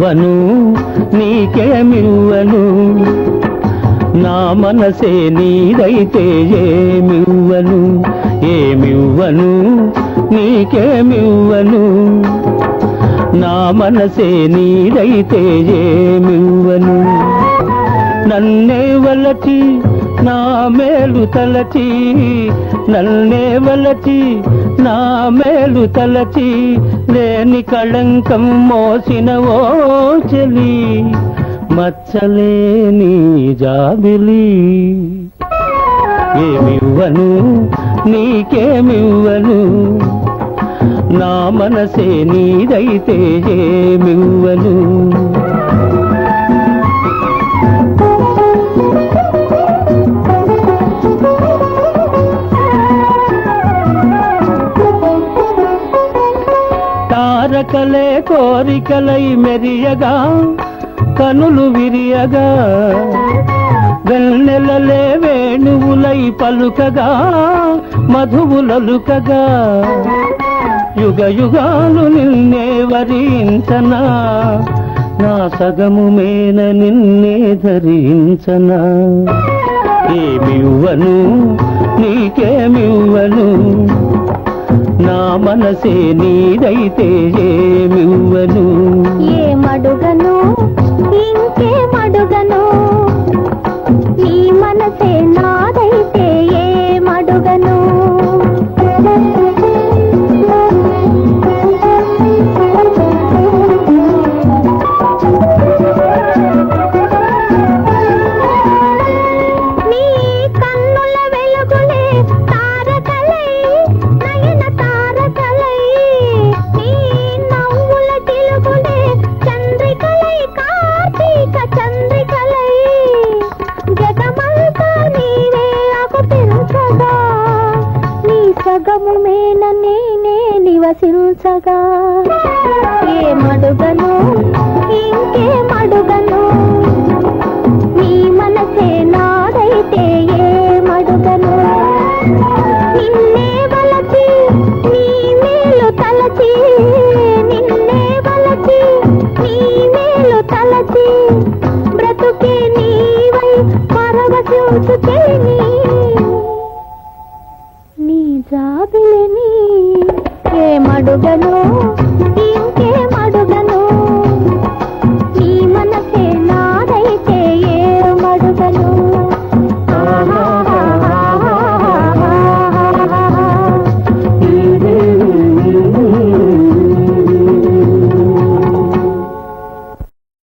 ఏమివ్వను నీకేమివ్వను నా మనసే నీదైతే ఏమివ్వను ఏమివ్వను నీకేమివ్వను నా మనసే నీదైతే ఏమివ్వను నన్నే వలచి నా మేలు తలచి నన్నే వలచి నా మేలు తలచి లేని కళంకం మోసిన ఓ చెలి మచ్చలేని జాబిలి ఏమివ్వను నీకేమివ్వను నా మనసే నీదైతే ఏమివ్వను తారకలే కోరికలై మెరియగా కనులు విరియగా వెన్నెలలే వేణువులై పలుకగా మధువులలుకగా యుగ యుగాలు నిన్నే వరించనా నా సగము మేన నిన్నే ధరించనా ఏమివ్వను నీకేమివ్వను నా మనసే నీదైతే ఏమివ్వను